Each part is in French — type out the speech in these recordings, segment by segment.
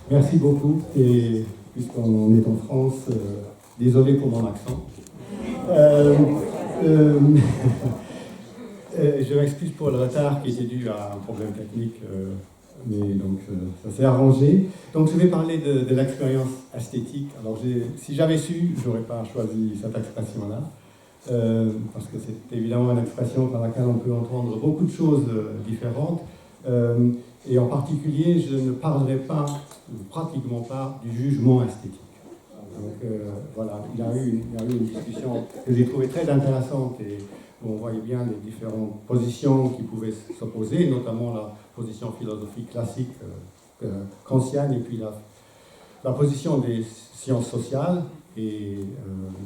Merci beaucoup. Et puisqu'on est en France, désolé pour mon accent. Je m'excuse pour le retard qui était dû à un problème technique, mais donc ça s'est arrangé. Donc je vais parler de l'expérience esthétique. Alors si j'avais su, je n'aurais pas choisi cette expression-là, parce que c'est évidemment une expression par laquelle on peut entendre beaucoup de choses différentes. Et en particulier, je ne parlerai pas, ou pratiquement pas, du jugement esthétique. Donc voilà, il y a eu une discussion que j'ai trouvée très intéressante et où on voyait bien les différentes positions qui pouvaient s'opposer, notamment la position philosophique classique kantienne et puis la position des sciences sociales. Et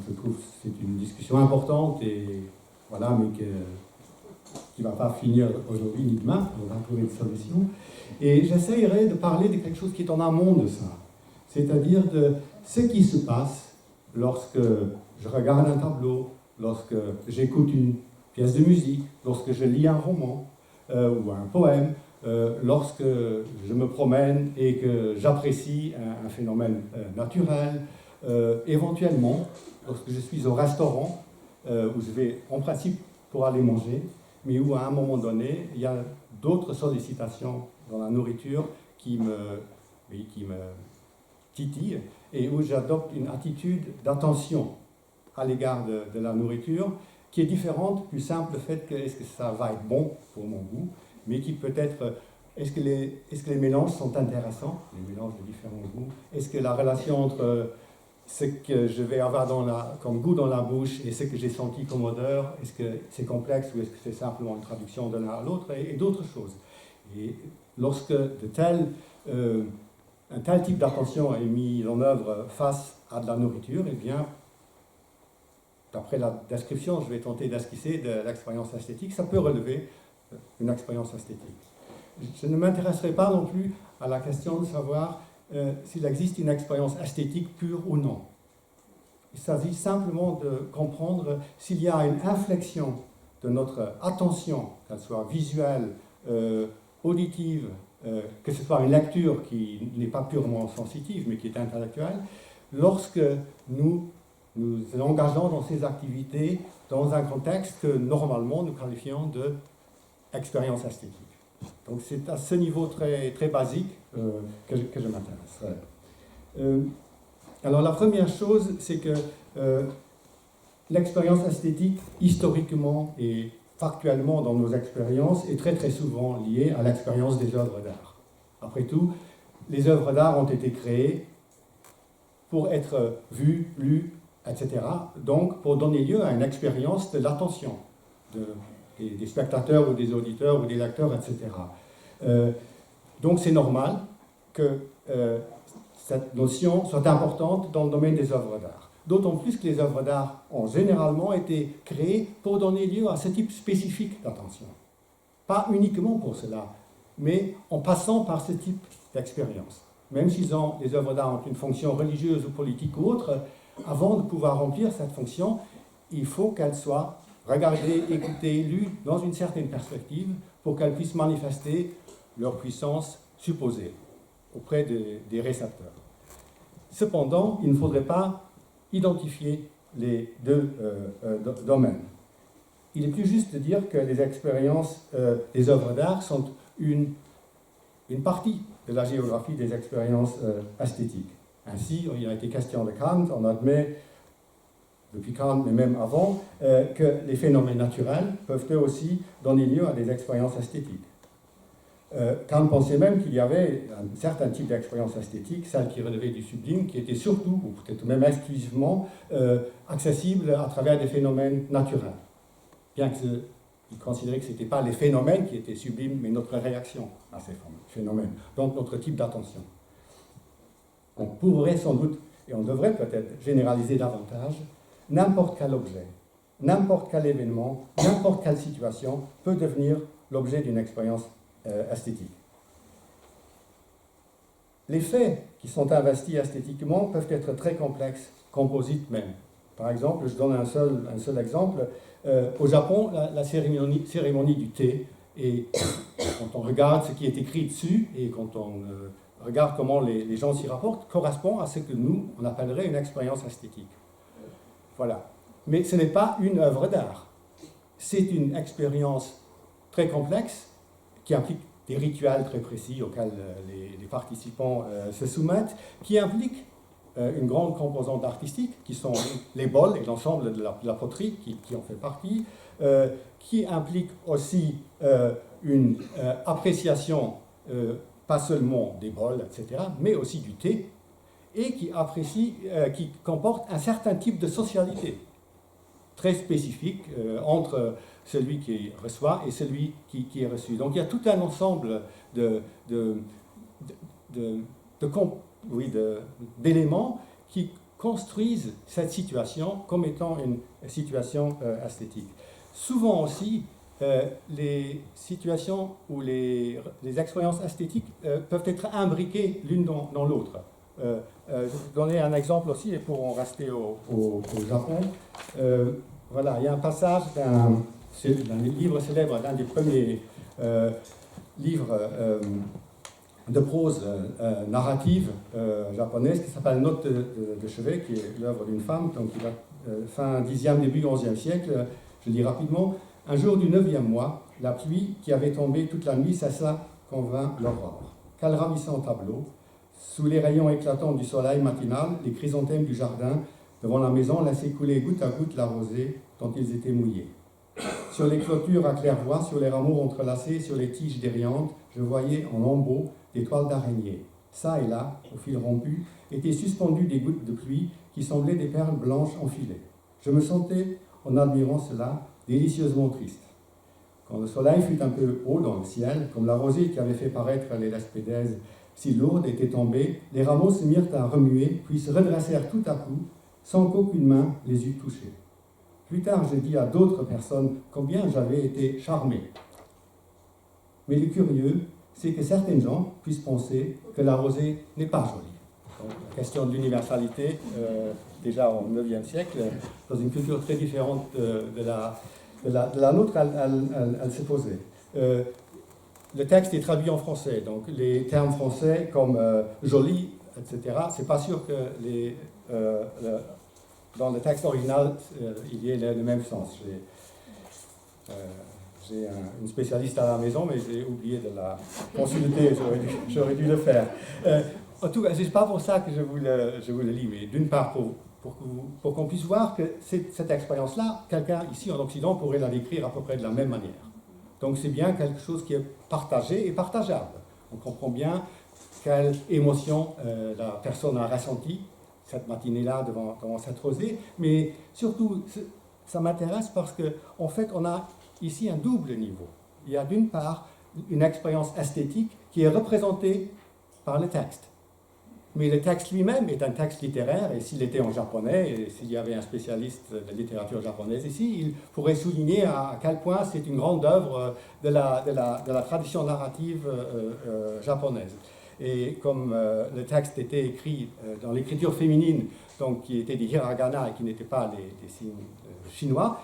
je trouve que c'est une discussion importante et voilà, mais qui ne va pas finir aujourd'hui ni demain, on va trouver des solutions. Et j'essayerai de parler de quelque chose qui est en amont de ça, c'est-à-dire de ce qui se passe lorsque je regarde un tableau, lorsque j'écoute une pièce de musique, lorsque je lis un roman ou un poème, lorsque je me promène et que j'apprécie un phénomène naturel, éventuellement, lorsque je suis au restaurant, où je vais en principe pour aller manger, mais où à un moment donné, il y a d'autres sollicitations dans la nourriture qui me titillent et où j'adopte une attitude d'attention à l'égard de la nourriture qui est différente du simple fait que est-ce que ça va être bon pour mon goût, mais qui peut être est-ce que les mélanges sont intéressants, les mélanges de différents goûts, est-ce que la relation entre ce que je vais avoir comme goût dans la bouche et ce que j'ai senti comme odeur, est-ce que c'est complexe ou est-ce que c'est simplement une traduction de l'un à l'autre et d'autres choses. Et lorsque un tel type d'attention est mis en œuvre face à de la nourriture, eh bien, d'après la description, je vais tenter d'esquisser de l'expérience esthétique, ça peut relever une expérience esthétique. Je ne m'intéresserai pas non plus à la question de savoir s'il existe une expérience esthétique pure ou non. Il s'agit simplement de comprendre s'il y a une inflexion de notre attention, qu'elle soit visuelle, auditive, que ce soit une lecture qui n'est pas purement sensitive, mais qui est intellectuelle, lorsque nous engageons dans ces activités dans un contexte que normalement nous qualifions d'expérience esthétique. Donc c'est à ce niveau très, très basique que je m'intéresse. Alors la première chose, c'est que l'expérience esthétique, historiquement et factuellement dans nos expériences, est très très souvent liée à l'expérience des œuvres d'art. Après tout, les œuvres d'art ont été créées pour être vues, lues, etc. Donc pour donner lieu à une expérience de l'attention des spectateurs ou des auditeurs ou des lecteurs, etc. Donc c'est normal que cette notion soit importante dans le domaine des œuvres d'art. D'autant plus que les œuvres d'art ont généralement été créées pour donner lieu à ce type spécifique d'attention. Pas uniquement pour cela, mais en passant par ce type d'expérience. Même si les œuvres d'art ont une fonction religieuse ou politique ou autre, avant de pouvoir remplir cette fonction, il faut qu'elles soient regardées, écoutées, lues dans une certaine perspective pour qu'elles puissent manifester leur puissance supposée auprès des récepteurs. Cependant, il ne faudrait pas identifier les deux domaines. Il est plus juste de dire que les expériences des œuvres d'art sont une partie de la géographie des expériences esthétiques. Ainsi, il a été question de Kant, on admet, depuis Kant, mais même avant, que les phénomènes naturels peuvent eux aussi donner lieu à des expériences esthétiques. Kant pensait même qu'il y avait un certain type d'expérience esthétique, celle qui relevait du sublime, qui était surtout, ou peut-être même exclusivement, accessible à travers des phénomènes naturels. Bien qu'il considérait que ce n'étaient pas les phénomènes qui étaient sublimes, mais notre réaction à ces phénomènes, donc notre type d'attention. On pourrait sans doute, et on devrait peut-être généraliser davantage, n'importe quel objet, n'importe quel événement, n'importe quelle situation peut devenir l'objet d'une expérience esthétique. Les faits qui sont investis esthétiquement peuvent être très complexes, composites même. Par exemple, je donne un seul exemple. Au Japon, la cérémonie du thé, et quand on regarde ce qui est écrit dessus, et quand on regarde comment les gens s'y rapportent, correspond à ce que nous, on appellerait une expérience esthétique. Voilà. Mais ce n'est pas une œuvre d'art. C'est une expérience très complexe qui implique des rituels très précis auxquels les participants se soumettent, qui implique une grande composante artistique, qui sont les bols et l'ensemble de la poterie qui en fait partie, qui implique aussi une appréciation, pas seulement des bols, etc., mais aussi du thé, et qui comporte un certain type de socialité très spécifique entre celui qui reçoit et celui qui est reçu. Donc il y a tout un ensemble d'éléments qui construisent cette situation comme étant une situation esthétique. Souvent aussi, les situations ou les expériences esthétiques peuvent être imbriquées l'une dans l'autre. Je vais vous donner un exemple aussi, et pour en rester au Japon. Voilà, il y a un passage d'un livre célèbre, l'un des premiers livres de prose narrative japonaise, qui s'appelle Note de chevet, qui est l'œuvre d'une femme, donc qui va fin 10e, début 11e siècle. Je lis rapidement. Un jour du 9e mois, la pluie qui avait tombé toute la nuit cessa quand vint l'aurore. Quel ravissant tableau! Sous les rayons éclatants du soleil matinal, les chrysanthèmes du jardin devant la maison laissaient couler goutte à goutte la rosée dont ils étaient mouillés. Sur les clôtures à claire-voie, sur les rameaux entrelacés, sur les tiges dériantes, je voyais en lambeaux des toiles d'araignée. Ça et là, au fil rompu, étaient suspendues des gouttes de pluie qui semblaient des perles blanches enfilées. Je me sentais, en admirant cela, délicieusement triste. Quand le soleil fut un peu haut dans le ciel, comme la rosée qui avait fait paraître les lespédaises si lourde était tombée, les rameaux se mirent à remuer, puis se redressèrent tout à coup, sans qu'aucune main les eût touchés. Plus tard, j'ai dit à d'autres personnes combien j'avais été charmé. Mais le curieux, c'est que certaines gens puissent penser que la rosée n'est pas jolie. Donc, la question de l'universalité, déjà au IXe siècle, dans une culture très différente de la nôtre, elle s'est posée. Le texte est traduit en français, donc les termes français comme joli, etc., c'est pas sûr que dans le texte original, il y ait le même sens. J'ai une spécialiste à la maison, mais j'ai oublié de la consulter, j'aurais dû le faire. En tout cas, c'est pas pour ça que je vous le lis, mais d'une part pour qu'on puisse voir que cette expérience-là, quelqu'un ici en Occident pourrait la décrire à peu près de la même manière. Donc c'est bien quelque chose qui est partagé et partageable. On comprend bien quelle émotion la personne a ressentie cette matinée-là devant cette rosée, mais surtout, ça m'intéresse parce qu'en fait, on a ici un double niveau. Il y a d'une part une expérience esthétique qui est représentée par le texte. Mais le texte lui-même est un texte littéraire, et s'il était en japonais, et s'il y avait un spécialiste de littérature japonaise ici, il pourrait souligner à quel point c'est une grande œuvre de la tradition narrative japonaise. Et comme le texte était écrit dans l'écriture féminine, donc qui était des hiragana et qui n'étaient pas des signes chinois,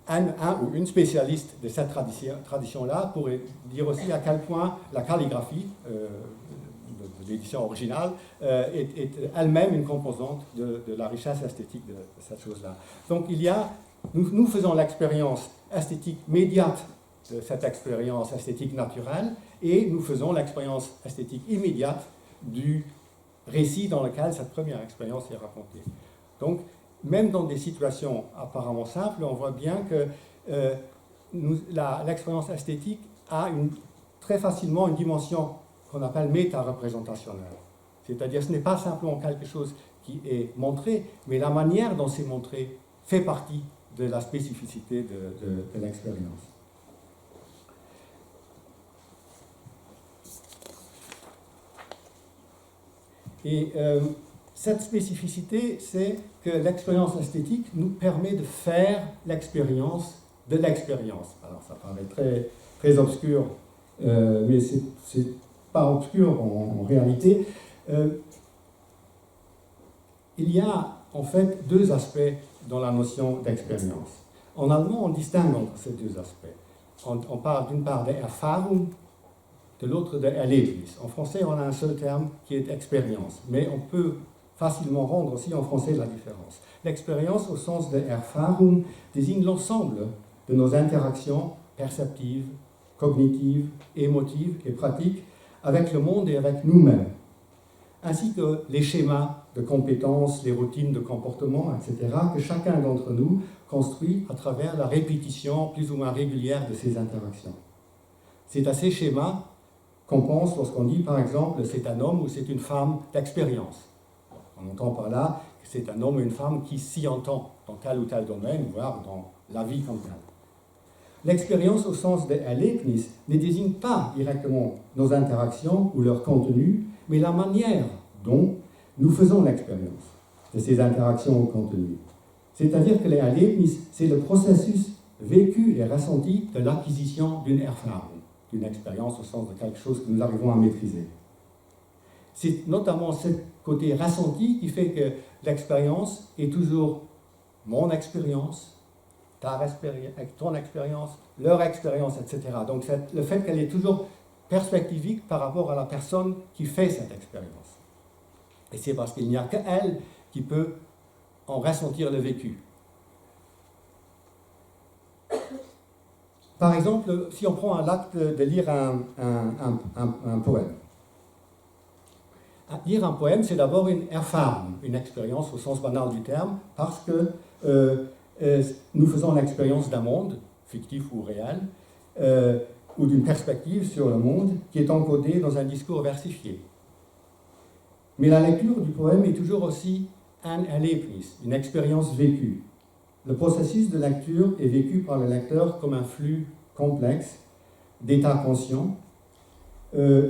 un ou une spécialiste de cette tradition-là pourrait dire aussi à quel point la calligraphie de l'édition originale est elle-même une composante de la richesse esthétique de cette chose-là. Donc nous faisons l'expérience esthétique médiate de cette expérience esthétique naturelle, et nous faisons l'expérience esthétique immédiate du récit dans lequel cette première expérience est racontée. Donc, même dans des situations apparemment simples, on voit bien que l'expérience esthétique a très facilement une dimension qu'on appelle méta-représentationnelle. C'est-à-dire, ce n'est pas simplement quelque chose qui est montré, mais la manière dont c'est montré fait partie de la spécificité de l'expérience. Et cette spécificité, c'est que l'expérience esthétique nous permet de faire l'expérience de l'expérience. Alors ça paraît très, très obscur, mais c'est pas obscur en réalité. Il y a en fait deux aspects dans la notion d'expérience. En allemand, on distingue entre ces deux aspects. On parle d'une part d'Erfahrung de l'autre de Erlebnis. En français, on a un seul terme qui est expérience, mais on peut facilement rendre aussi en français la différence. L'expérience, au sens de Erfahrung, désigne l'ensemble de nos interactions perceptives, cognitives, émotives et pratiques avec le monde et avec nous-mêmes, ainsi que les schémas de compétences, les routines de comportement, etc., que chacun d'entre nous construit à travers la répétition plus ou moins régulière de ces interactions. C'est à ces schémas qu'on pense lorsqu'on dit, par exemple, c'est un homme ou c'est une femme d'expérience. On entend par là que c'est un homme ou une femme qui s'y entend dans tel ou tel domaine, voire dans la vie comme telle. L'expérience au sens de Erlebnis ne désigne pas directement nos interactions ou leur contenu, mais la manière dont nous faisons l'expérience de ces interactions ou contenus. C'est-à-dire que les Erlebnis, c'est le processus vécu et ressenti de l'acquisition d'une Erfahrung, d'une expérience au sens de quelque chose que nous arrivons à maîtriser. C'est notamment ce côté ressenti qui fait que l'expérience est toujours mon expérience, ton expérience, leur expérience, etc. Donc le fait qu'elle est toujours perspectivique par rapport à la personne qui fait cette expérience. Et c'est parce qu'il n'y a qu'elle qui peut en ressentir le vécu. Par exemple, si on prend l'acte de lire un poème. Lire un poème, c'est d'abord une Erfahrung, une expérience au sens banal du terme, parce que nous faisons l'expérience d'un monde, fictif ou réel, ou d'une perspective sur le monde qui est encodée dans un discours versifié. Mais la lecture du poème est toujours aussi un Erlebnis, une expérience vécue. Le processus de lecture est vécu par le lecteur comme un flux complexe d'états conscients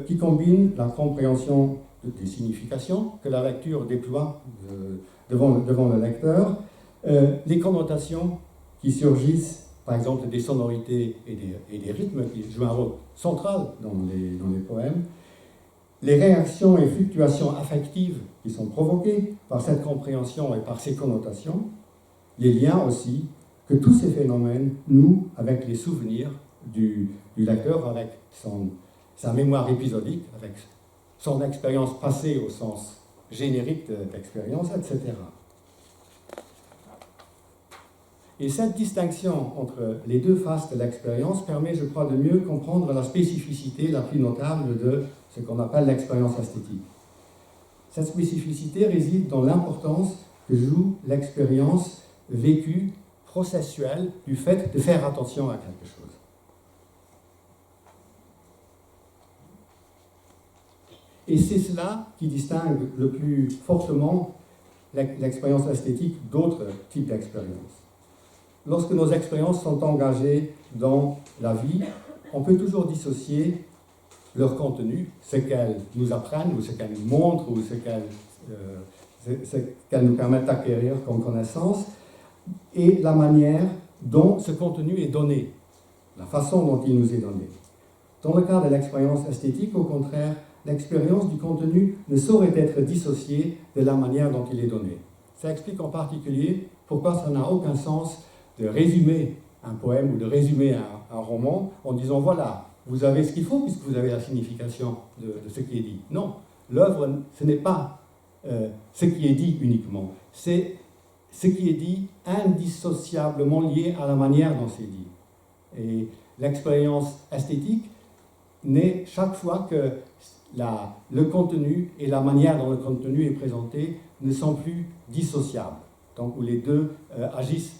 qui combine la compréhension des significations que la lecture déploie devant le lecteur, les connotations qui surgissent, par exemple des sonorités et des rythmes qui jouent un rôle central dans les poèmes, les réactions et fluctuations affectives qui sont provoquées par cette compréhension et par ces connotations, les liens aussi que tous ces phénomènes nouent avec les souvenirs du lecteur, avec sa mémoire épisodique, avec son expérience passée au sens générique d'expérience, etc. Et cette distinction entre les deux faces de l'expérience permet, je crois, de mieux comprendre la spécificité la plus notable de ce qu'on appelle l'expérience esthétique. Cette spécificité réside dans l'importance que joue l'expérience vécue, processuelle, du fait de faire attention à quelque chose. Et c'est cela qui distingue le plus fortement l'expérience esthétique d'autres types d'expériences. Lorsque nos expériences sont engagées dans la vie, on peut toujours dissocier leur contenu, ce qu'elles nous apprennent, ou ce qu'elles nous montrent, ou ce qu'elles nous permettent d'acquérir comme connaissance, et la manière dont ce contenu est donné, la façon dont il nous est donné. Dans le cas de l'expérience esthétique, au contraire, l'expérience du contenu ne saurait être dissociée de la manière dont il est donné. Ça explique en particulier pourquoi ça n'a aucun sens de résumer un poème ou de résumer un roman en disant voilà, vous avez ce qu'il faut puisque vous avez la signification de ce qui est dit. Non, l'œuvre, ce n'est pas ce qui est dit uniquement, c'est ce qui est dit indissociablement lié à la manière dont c'est dit. Et l'expérience esthétique naît chaque fois que le contenu et la manière dont le contenu est présenté ne sont plus dissociables, donc où les deux agissent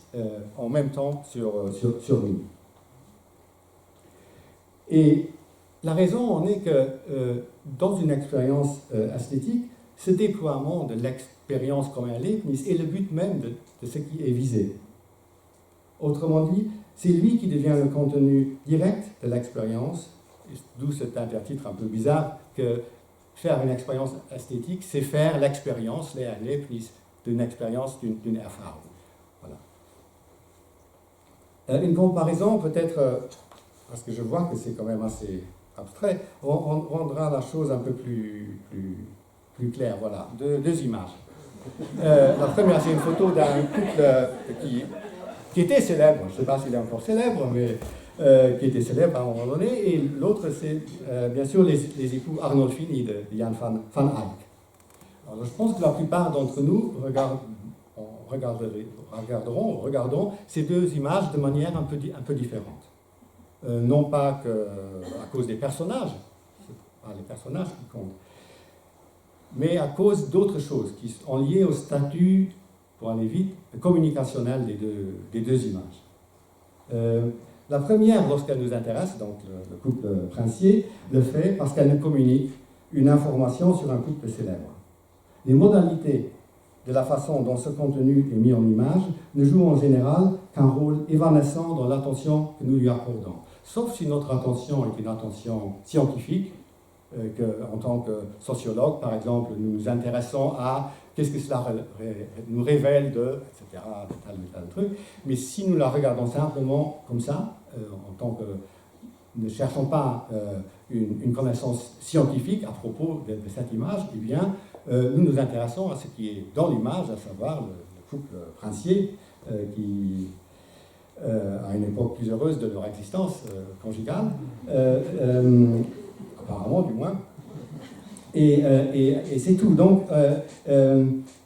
en même temps sur nous. Et la raison en est que dans une expérience esthétique, ce déploiement de l'expérience comme elle est le but même de ce qui est visé. Autrement dit, c'est lui qui devient le contenu direct de l'expérience, d'où cet intertitre un peu bizarre que faire une expérience esthétique, c'est faire l'expérience, d'une expérience, d'une Erfahrung. Voilà. Une comparaison peut-être, parce que je vois que c'est quand même assez abstrait, rendra la chose un peu plus claire. Voilà, deux images. La première, c'est une photo d'un couple qui était célèbre, je ne sais pas s'il est encore célèbre, mais qui était célèbre à un moment donné, et l'autre, c'est bien sûr les époux Arnolfini de Jan van Eyck. Alors, je pense que la plupart d'entre nous regardons ces deux images de manière un peu différente. Non pas à cause des personnages, c'est pas les personnages qui comptent, mais à cause d'autres choses qui sont liées au statut, pour aller vite, communicationnel des deux images. La première, lorsqu'elle nous intéresse, donc le couple princier, le fait parce qu'elle nous communique une information sur un couple célèbre. Les modalités de la façon dont ce contenu est mis en image ne jouent en général qu'un rôle évanescent dans l'attention que nous lui accordons. Sauf si notre attention est une attention scientifique, qu'en tant que sociologue, par exemple, nous nous intéressons à qu'est-ce que cela nous révèle de, etc., de tel ou tel truc. Mais si nous la regardons simplement comme ça, en tant que ne cherchons pas une connaissance scientifique à propos de cette image, eh bien, nous nous intéressons à ce qui est dans l'image, à savoir le couple princier qui, à une époque plus heureuse de leur existence conjugale, apparemment du moins, et c'est tout. Donc,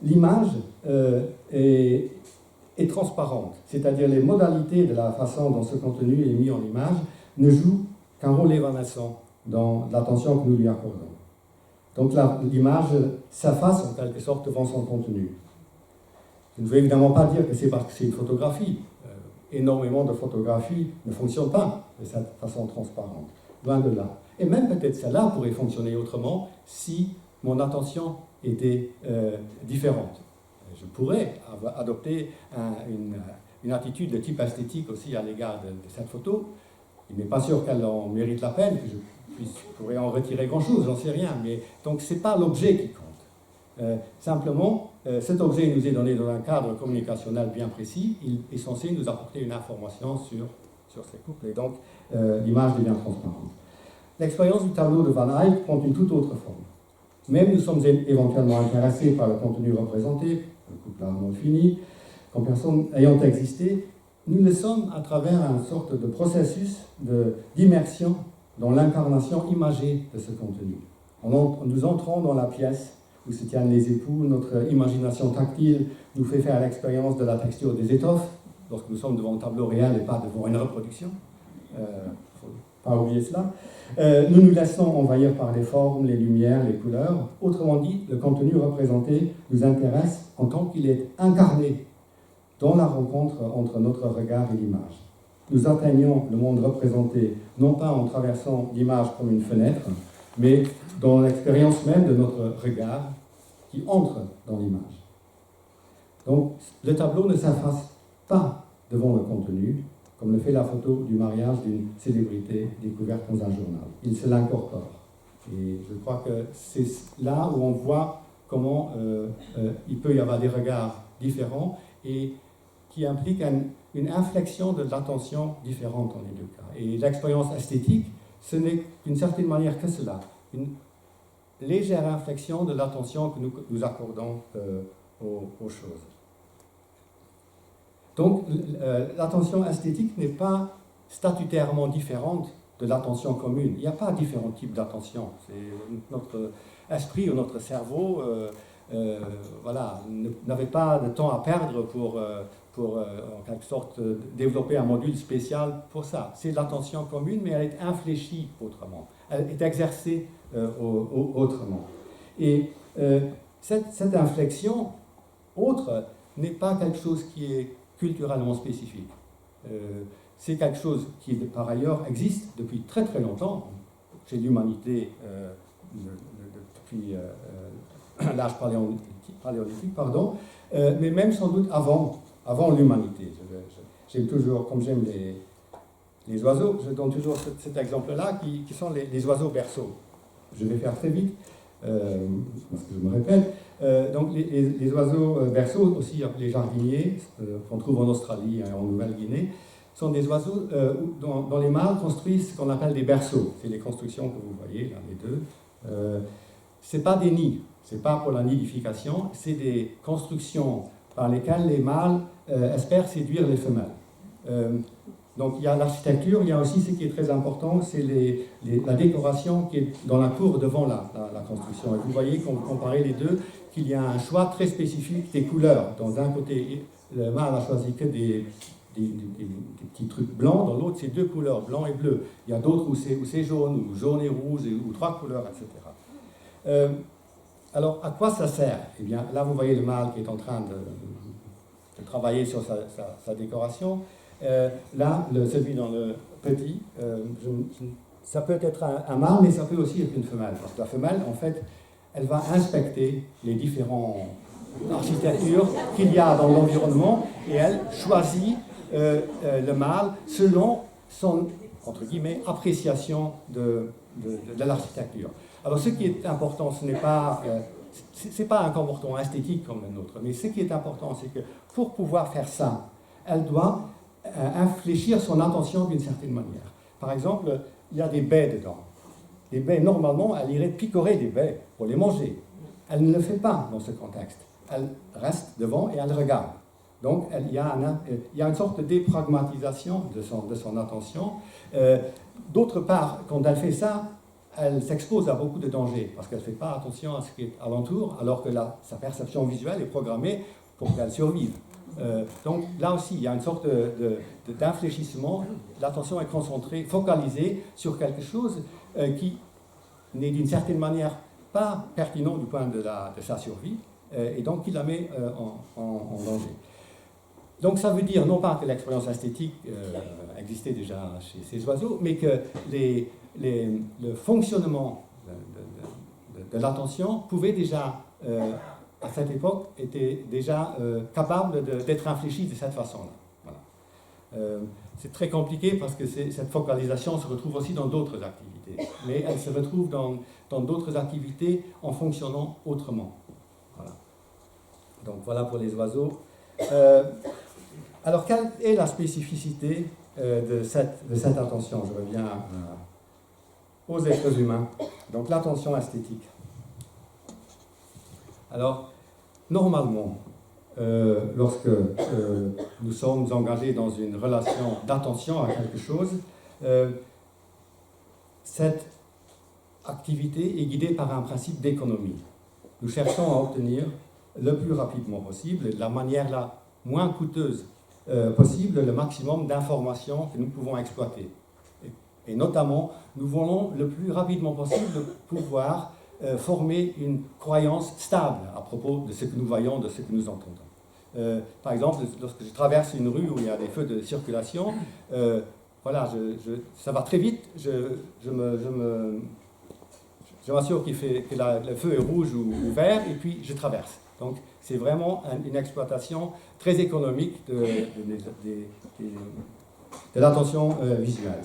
l'image est transparente, c'est-à-dire les modalités de la façon dont ce contenu est mis en image ne jouent qu'un rôle évanescent dans l'attention que nous lui accordons. Donc l'image s'efface en quelque sorte devant son contenu. Je ne veux évidemment pas dire que c'est parce que c'est une photographie. Énormément de photographies ne fonctionnent pas de cette façon transparente. Loin de là. Et même peut-être celle-là pourrait fonctionner autrement si mon attention était différente. Je pourrais adopter une attitude de type esthétique aussi à l'égard de cette photo. Il n'est pas sûr qu'elle en mérite la peine, que je pourrais en retirer grand-chose, j'en sais rien. Mais, donc ce n'est pas l'objet qui compte. Simplement, cet objet nous est donné dans un cadre communicationnel bien précis. Il est censé nous apporter une information sur ces couples. Et donc, l'image devient transparente. L'expérience du tableau de Van Eyck prend une toute autre forme. Même nous sommes éventuellement intéressés par le contenu représenté, le couple Arnolfini, comme personne ayant existé, nous le sommes à travers une sorte de processus d'immersion dans l'incarnation imagée de ce contenu. Nous entrons dans la pièce où se tiennent les époux, notre imagination tactile nous fait faire l'expérience de la texture des étoffes, lorsque nous sommes devant un tableau réel et pas devant une reproduction. Il ne faut pas oublier cela. Nous nous laissons envahir par les formes, les lumières, les couleurs. Autrement dit, le contenu représenté nous intéresse en tant qu'il est incarné dans la rencontre entre notre regard et l'image. Nous atteignons le monde représenté non pas en traversant l'image comme une fenêtre, mais dans l'expérience même de notre regard qui entre dans l'image. Donc, le tableau ne s'efface pas devant le contenu, comme le fait la photo du mariage d'une célébrité découverte dans un journal. Il se l'incorpore. Et je crois que c'est là où on voit comment il peut y avoir des regards différents et qui impliquent une inflexion de l'attention différente dans les deux cas. Et l'expérience esthétique, ce n'est d'une certaine manière que cela, une légère inflexion de l'attention que nous accordons aux choses. Donc, l'attention esthétique n'est pas statutairement différente de l'attention commune. Il n'y a pas différents types d'attention. C'est notre esprit ou notre cerveau n'avait pas de temps à perdre pour en quelque sorte développer un module spécial pour ça. C'est l'attention commune, mais elle est infléchie autrement. Elle est exercée autrement. Et cette inflexion autre n'est pas quelque chose qui est culturellement spécifique. C'est quelque chose qui, par ailleurs, existe depuis très très longtemps chez l'humanité depuis l'âge paléolithique, mais même sans doute avant l'humanité. J'aime toujours, comme j'aime les oiseaux, je donne toujours cet exemple-là, qui sont les oiseaux berceaux. Je vais faire très vite, parce que je me répète. Donc les oiseaux berceaux, aussi appelés jardiniers, qu'on trouve en Australie et en Nouvelle-Guinée, sont des oiseaux dont les mâles construisent ce qu'on appelle des berceaux. C'est les constructions que vous voyez, là, les deux. Ce n'est pas des nids, ce n'est pas pour la nidification, c'est des constructions par lesquelles les mâles espèrent séduire les femelles. Donc il y a l'architecture, il y a aussi ce qui est très important, c'est la décoration qui est dans la cour devant la construction. Et vous voyez, quand vous comparez les deux, qu'il y a un choix très spécifique des couleurs. Dans un côté, le mâle a choisi que des petits trucs blancs, dans l'autre, c'est deux couleurs, blanc et bleu. Il y a d'autres où c'est jaune, ou jaune et rouge, ou trois couleurs, etc. Alors, à quoi ça sert? Eh bien, là, vous voyez le mâle qui est en train de travailler sur sa décoration. Là, celui dans le petit, ça peut être un mâle, mais ça peut aussi être une femelle. Parce que la femelle, en fait, elle va inspecter les différentes architectures qu'il y a dans l'environnement et elle choisit le mâle selon son, entre guillemets, appréciation de l'architecture. Alors, ce qui est important, ce n'est pas... c'est pas un comportement esthétique comme le nôtre, mais ce qui est important, c'est que pour pouvoir faire ça, elle doit infléchir son attention d'une certaine manière. Par exemple, il y a des baies dedans. Les baies, normalement, elle irait picorer des baies pour les manger. Elle ne le fait pas dans ce contexte. Elle reste devant et elle regarde. Donc, il y a une sorte de dépragmatisation de son attention. D'autre part, quand elle fait ça, elle s'expose à beaucoup de dangers, parce qu'elle ne fait pas attention à ce qui est alentour, alors que sa perception visuelle est programmée pour qu'elle survive. Donc là aussi, il y a une sorte d'infléchissement, l'attention est concentrée, focalisée sur quelque chose qui n'est d'une certaine manière pas pertinent du point de sa survie, et donc qui la met en danger. Donc ça veut dire non pas que l'expérience esthétique existait déjà chez ces oiseaux, mais que le fonctionnement de l'attention pouvait déjà, à cette époque, était déjà capable d'être infléchi de cette façon-là. Voilà. C'est très compliqué parce que cette focalisation se retrouve aussi dans d'autres activités, mais elle se retrouve dans d'autres activités en fonctionnant autrement. Voilà. Donc voilà pour les oiseaux. Alors, quelle est la spécificité de cette attention? Je reviens aux êtres humains. Donc, l'attention esthétique. Alors, normalement, lorsque nous sommes engagés dans une relation d'attention à quelque chose, cette activité est guidée par un principe d'économie. Nous cherchons à obtenir le plus rapidement possible, de la manière la moins coûteuse possible, le maximum d'informations que nous pouvons exploiter. Et notamment, nous voulons le plus rapidement possible pouvoir former une croyance stable à propos de ce que nous voyons, de ce que nous entendons. Par exemple, lorsque je traverse une rue où il y a des feux de circulation, voilà, ça va très vite, je m'assure que le feu est rouge ou vert, et puis je traverse. Donc, c'est vraiment une exploitation très économique de l'attention visuelle.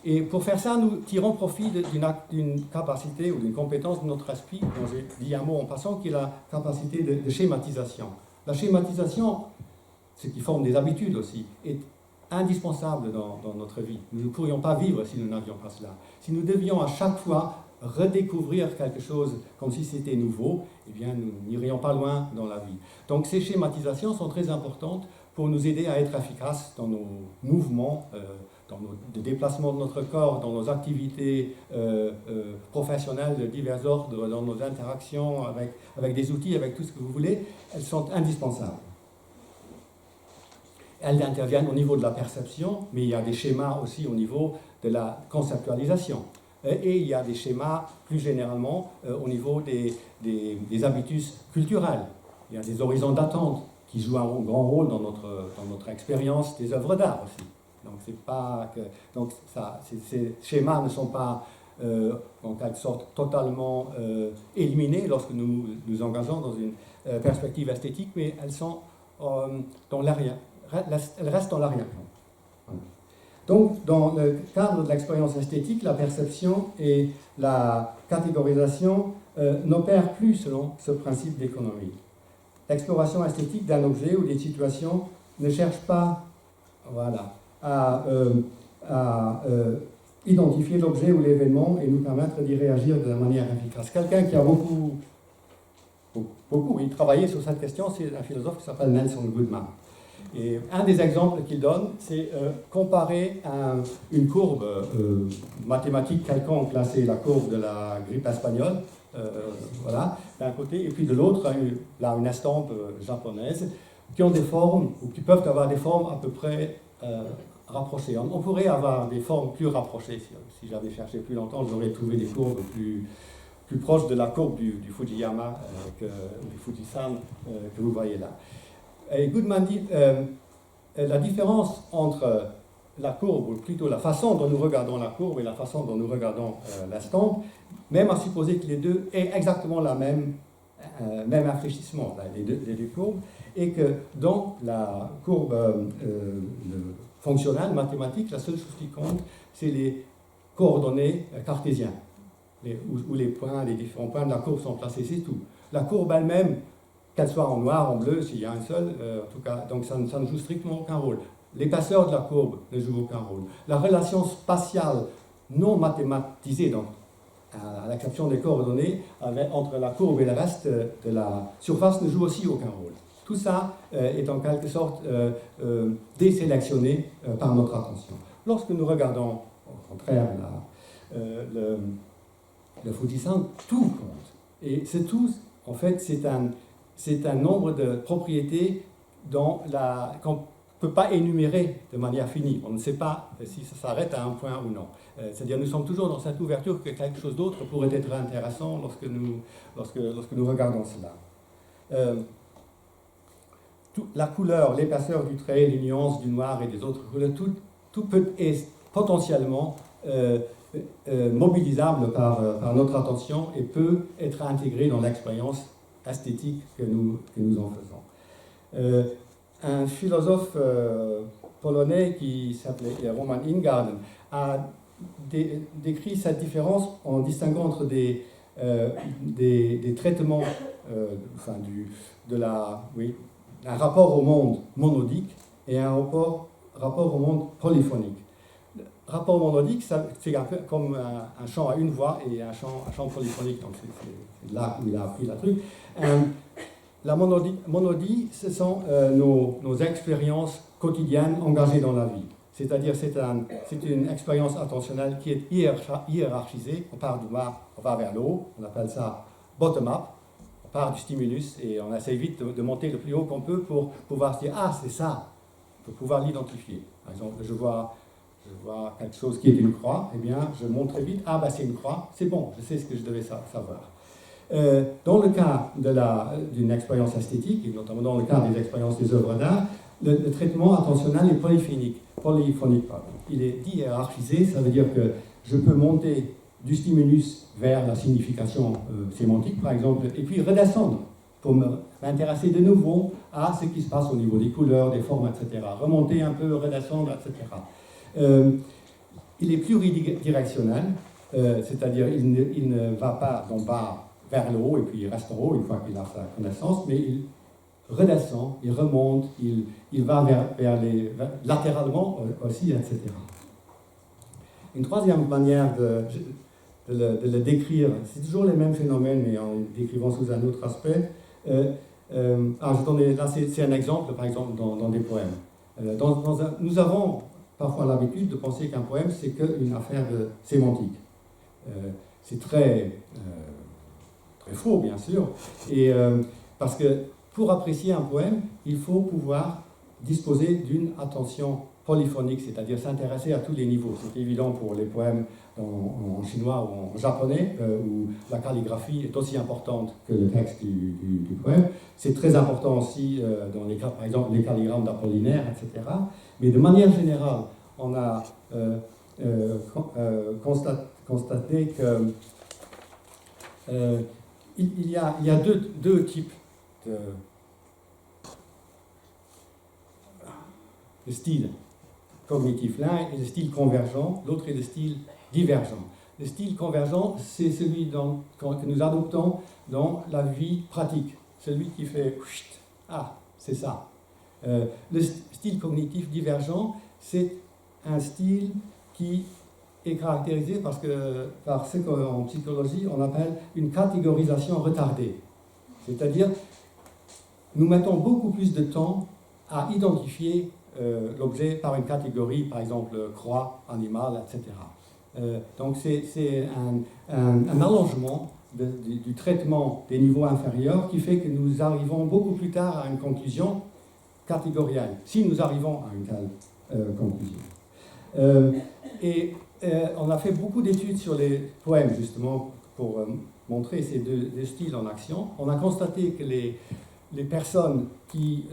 Et pour faire ça, nous tirons profit d'une capacité ou d'une compétence de notre esprit, dont j'ai dit un mot en passant, qui est la capacité de schématisation. La schématisation, ce qui forme des habitudes aussi, est indispensable dans notre vie. Nous ne pourrions pas vivre si nous n'avions pas cela. Si nous devions à chaque fois redécouvrir quelque chose comme si c'était nouveau, eh bien nous n'irions pas loin dans la vie. Donc ces schématisations sont très importantes pour nous aider à être efficaces dans nos mouvements, dans le déplacement de notre corps, dans nos activités professionnelles de divers ordres, dans nos interactions avec des outils, avec tout ce que vous voulez. Elles sont indispensables. Elles interviennent au niveau de la perception, mais il y a des schémas aussi au niveau de la conceptualisation. Et il y a des schémas plus généralement au niveau des habitus culturels. Il y a des horizons d'attente qui jouent un grand rôle dans notre expérience des œuvres d'art aussi. Donc, ces schémas ne sont pas en quelque sorte totalement éliminés lorsque nous nous engageons dans une perspective esthétique, mais elles sont dans l'arrière. Elles restent dans l'arrière-plan. Donc, dans le cadre de l'expérience esthétique, la perception et la catégorisation n'opèrent plus selon ce principe d'économie. L'exploration esthétique d'un objet ou des situations ne cherche pas à identifier l'objet ou l'événement et nous permettre d'y réagir de la manière efficace. Quelqu'un qui a beaucoup travaillé sur cette question, c'est un philosophe qui s'appelle Nelson Goodman. Et un des exemples qu'il donne, c'est comparer une courbe mathématique quelconque. Là, c'est la courbe de la grippe espagnole, voilà, d'un côté, et puis de l'autre, là, une estampe japonaise, qui ont des formes, ou qui peuvent avoir des formes à peu près rapprochées. On pourrait avoir des formes plus rapprochées. Si j'avais cherché plus longtemps, j'aurais trouvé des courbes plus proches de la courbe du Fujiyama, du Fujisan, que vous voyez là. Et Goodman dit la différence entre la courbe, ou plutôt la façon dont nous regardons la courbe et la façon dont nous regardons l'estampe, même à supposer que les deux aient exactement la même infléchissement, les deux courbes, et que dans la courbe fonctionnelle, mathématique, la seule chose qui compte, c'est les coordonnées cartésiennes, où les différents points de la courbe sont placés, c'est tout. La courbe elle-même, qu'elle soit en noir, en bleu, s'il y a un seul, en tout cas, donc ça ne joue strictement aucun rôle. L'épaisseur de la courbe ne joue aucun rôle. La relation spatiale non mathématisée, donc à l'exception des coordonnées, entre la courbe et le reste de la surface ne joue aussi aucun rôle. Tout ça est en quelque sorte désélectionné par notre attention. Lorsque nous regardons, au contraire, le Fujisan, tout compte. Et c'est tout, en fait, c'est un nombre de propriétés qu'on ne peut pas énumérer de manière finie. On ne sait pas si ça s'arrête à un point ou non. C'est-à-dire nous sommes toujours dans cette ouverture que quelque chose d'autre pourrait être intéressant lorsque nous regardons cela. La couleur, l'épaisseur du trait, les nuances du noir et des autres couleurs, tout est potentiellement mobilisable par notre attention et peut être intégré dans l'expérience esthétique que nous en faisons. Un philosophe polonais qui s'appelait Roman Ingarden a décrit cette différence en distinguant entre des traitements, un rapport au monde monodique et un rapport au monde polyphonique. Le rapport monodique, c'est un peu comme un chant à une voix et un chant polyphonique, donc c'est là où il a appris la truc. La monodie, ce sont nos expériences quotidiennes engagées dans la vie. C'est-à-dire c'est une expérience attentionnelle qui est hiérarchisée. On part du bas, on va vers le haut, on appelle ça bottom-up. On part du stimulus et on essaie vite de monter le plus haut qu'on peut pour pouvoir se dire « Ah, c'est ça !» pour pouvoir l'identifier. Par exemple, je vois quelque chose qui est une croix, eh bien, je montre très vite « Ah, ben c'est une croix, c'est bon, je sais ce que je devais savoir. » Dans le cas d'une expérience esthétique, et notamment dans le cas des expériences des œuvres d'art, le traitement attentionnel est polyphonique. Il est hiérarchisé, ça veut dire que je peux monter du stimulus vers la signification sémantique, par exemple, et puis redescendre pour m'intéresser de nouveau à ce qui se passe au niveau des couleurs, des formes, etc. Remonter un peu, redescendre, etc. Il est pluridirectionnel, c'est-à-dire il ne va pas d'en bas vers le haut et puis il reste en haut une fois qu'il a sa connaissance, mais il redescend, il remonte, il va latéralement aussi, etc. Une troisième manière de le décrire, c'est toujours les mêmes phénomènes, mais en le décrivant sous un autre aspect. Là, c'est un exemple, par exemple, dans des poèmes. Nous avons parfois l'habitude de penser qu'un poème, c'est qu'une affaire de sémantique. C'est très faux, bien sûr, parce que pour apprécier un poème, il faut pouvoir disposer d'une attention polyphonique, c'est-à-dire s'intéresser à tous les niveaux. C'est évident pour les poèmes en chinois ou en japonais, où la calligraphie est aussi importante que le texte du poème. C'est très important aussi dans les cas, par exemple, les calligrammes d'Apollinaire, etc. Mais de manière générale, on a constaté que il y a deux types de styles cognitifs. L'un est le style convergent, l'autre est le style divergent. Le style convergent, c'est celui que nous adoptons dans la vie pratique. Celui qui fait « Ah, c'est ça ». Le style cognitif divergent, c'est un style qui est caractérisé par ce qu'en psychologie on appelle une catégorisation retardée. C'est-à-dire, nous mettons beaucoup plus de temps à identifier l'objet par une catégorie, par exemple croix, animal, etc. Donc c'est un allongement du traitement des niveaux inférieurs qui fait que nous arrivons beaucoup plus tard à une conclusion catégorielle, si nous arrivons à une telle conclusion. On a fait beaucoup d'études sur les poèmes, justement, pour montrer ces deux styles en action. On a constaté que les personnes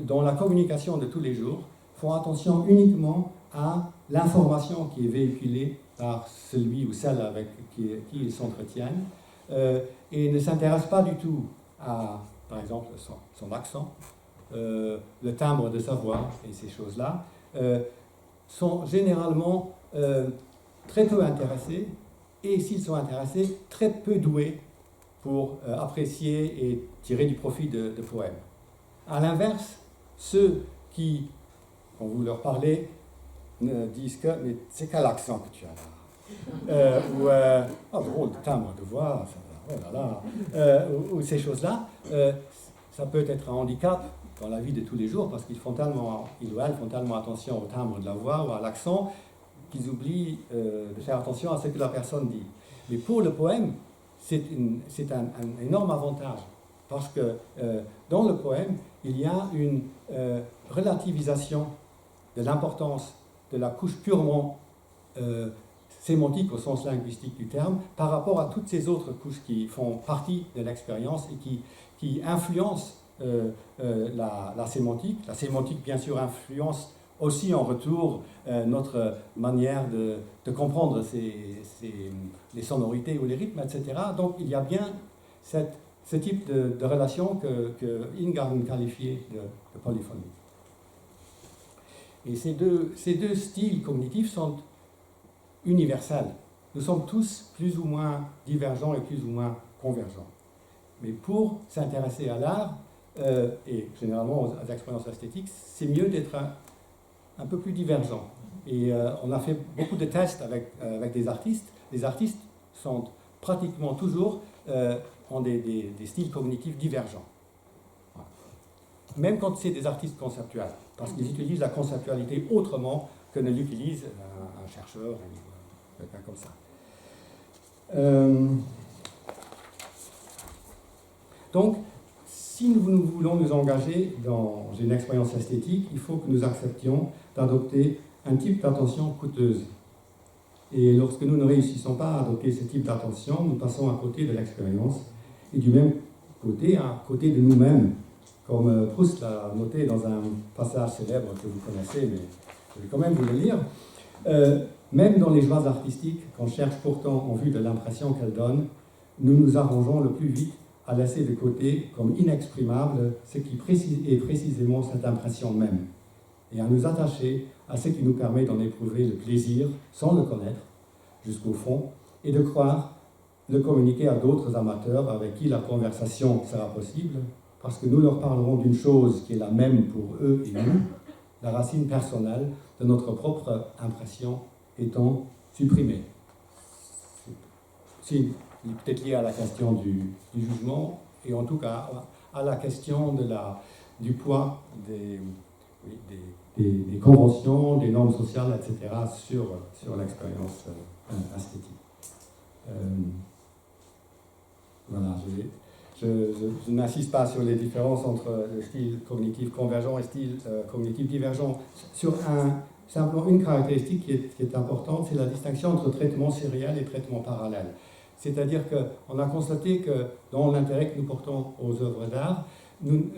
dans la communication de tous les jours, font attention uniquement à l'information qui est véhiculée par celui ou celle avec qui ils s'entretiennent, et ne s'intéressent pas du tout à, par exemple, son accent, le timbre de sa voix et ces choses-là, sont généralement très peu intéressés, et s'ils sont intéressés, très peu doués pour apprécier et tirer du profit de poèmes. À l'inverse, ceux qui, quand vous leur parlez, disent que mais c'est quel accent que tu as là ou drôle de timbre de voix, ça, oh là là, ou ces choses-là, ça peut être un handicap dans la vie de tous les jours parce ils ou elles font tellement attention au timbre de la voix ou à l'accent qu'ils oublient de faire attention à ce que la personne dit. Mais pour le poème, c'est un énorme avantage parce que dans le poème, il y a une relativisation de l'importance de la couche purement sémantique au sens linguistique du terme par rapport à toutes ces autres couches qui font partie de l'expérience et qui influencent la sémantique. La sémantique, bien sûr, influence aussi en retour notre manière de comprendre les sonorités ou les rythmes, etc. Donc il y a bien ce type de relation que Ingarden qualifiait de polyphonie. Et ces deux styles cognitifs sont universels. Nous sommes tous plus ou moins divergents et plus ou moins convergents. Mais pour s'intéresser à l'art, et généralement aux expériences esthétiques, c'est mieux d'être un peu plus divergent. Et on a fait beaucoup de tests avec des artistes. Les artistes sont pratiquement toujours ont des styles cognitifs divergents. Voilà. Même quand c'est des artistes conceptuels, parce qu'ils utilisent la conceptualité autrement que ne l'utilise un chercheur ou quelqu'un comme ça. Donc, si nous voulons nous engager dans une expérience esthétique, il faut que nous acceptions d'adopter un type d'attention coûteuse. Et lorsque nous ne réussissons pas à adopter ce type d'attention, nous passons à côté de l'expérience et du même côté, à côté de nous-mêmes, comme Proust l'a noté dans un passage célèbre que vous connaissez, mais je vais quand même vous le lire. Même dans les joies artistiques, qu'on cherche pourtant en vue de l'impression qu'elles donnent, nous nous arrangeons le plus vite à laisser de côté comme inexprimable ce qui est précisément cette impression même, et à nous attacher à ce qui nous permet d'en éprouver le plaisir sans le connaître jusqu'au fond, et de croire le communiquer à d'autres amateurs avec qui la conversation sera possible, parce que nous leur parlerons d'une chose qui est la même pour eux et nous, la racine personnelle de notre propre impression étant supprimée. C'est peut-être lié à la question du jugement, et en tout cas à la question du poids des conventions, des normes sociales, etc., sur l'expérience esthétique. Voilà, je n'insiste pas sur les différences entre le style cognitif convergent et style cognitif divergent. Sur simplement une caractéristique qui est importante, c'est la distinction entre traitement sériel et traitement parallèle. C'est-à-dire qu'on a constaté que dans l'intérêt que nous portons aux œuvres d'art, nous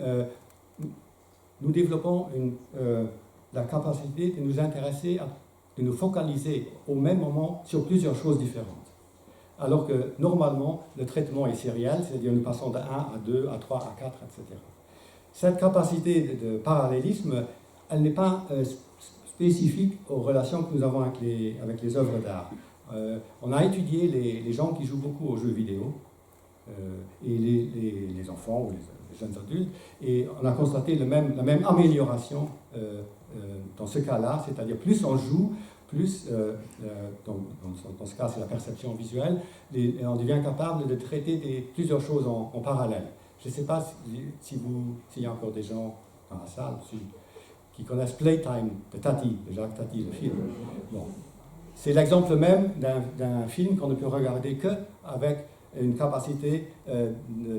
développons la capacité de nous intéresser, de nous focaliser au même moment sur plusieurs choses différentes. Alors que normalement, le traitement est sériel, c'est-à-dire nous passons de 1 à 2, à 3, à 4, etc. Cette capacité de parallélisme, elle n'est pas spécifique aux relations que nous avons avec les œuvres d'art. On a étudié les gens qui jouent beaucoup aux jeux vidéo, et les enfants ou les jeunes adultes, et on a constaté la même amélioration dans ce cas-là, c'est-à-dire plus on joue, plus, dans ce cas c'est la perception visuelle, on devient capable de traiter plusieurs choses en parallèle. Je ne sais pas s'il y a encore des gens dans la salle. qui connaissent Playtime de Tati, de Jacques Tati, le film. Bon. C'est l'exemple même d'un film qu'on ne peut regarder qu'avec une capacité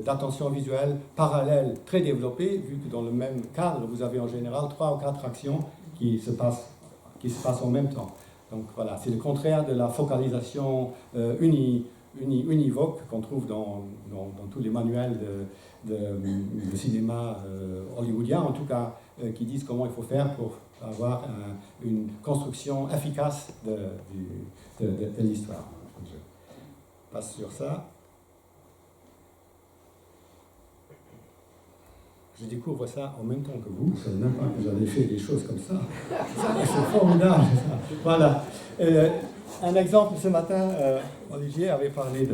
d'attention visuelle parallèle très développée, vu que dans le même cadre, vous avez en général 3 ou 4 actions qui se passent en même temps. Donc voilà, c'est le contraire de la focalisation univoque qu'on trouve dans tous les manuels de cinéma hollywoodien, en tout cas, qui disent comment il faut faire pour avoir une construction efficace de l'histoire. Je passe sur ça. Je découvre ça en même temps que vous. Je ne savais même pas que j'avais fait des choses comme ça. C'est formidable, ça. Voilà. Un exemple, ce matin, Olivier avait parlé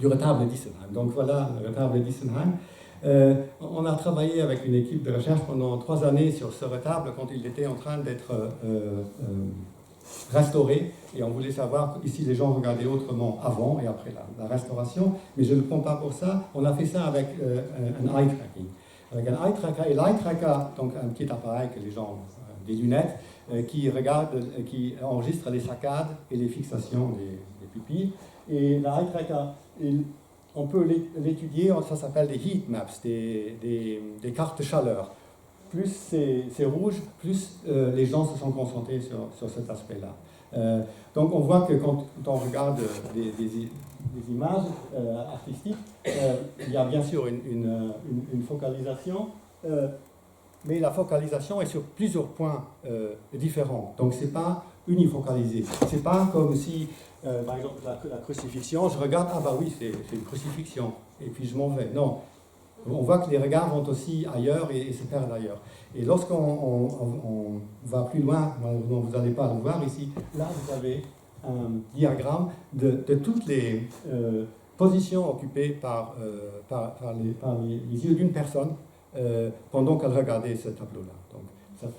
du retable d'Issenheim. Donc voilà, le retable d'Issenheim. On a travaillé avec une équipe de recherche pendant 3 années sur ce retable quand il était en train d'être restauré. Et on voulait savoir, ici les gens regardaient autrement avant et après la restauration, mais je ne le prends pas pour ça. On a fait ça avec un eye tracking. Avec un eye tracker, et l'eye tracker, donc un petit appareil que les gens, des lunettes, qui enregistre les saccades et les fixations des pupilles. Et l'eye tracker, on peut l'étudier, ça s'appelle des heat maps, des cartes de chaleur. Plus c'est rouge, plus les gens se sont concentrés sur cet aspect-là. Donc on voit que quand on regarde des images artistiques, il y a bien sûr une focalisation, mais la focalisation est sur plusieurs points différents. Donc c'est pas unifocalisé. C'est pas comme si, par exemple, la crucifixion, je regarde, ah bah oui, c'est une crucifixion, et puis je m'en vais. Non. On voit que les regards vont aussi ailleurs et se perdent ailleurs. Et lorsqu'on va plus loin, vous n'allez pas le voir ici, là vous avez un diagramme de toutes les positions occupées par les yeux d'une personne pendant qu'elle regardait ce tableau-là. Donc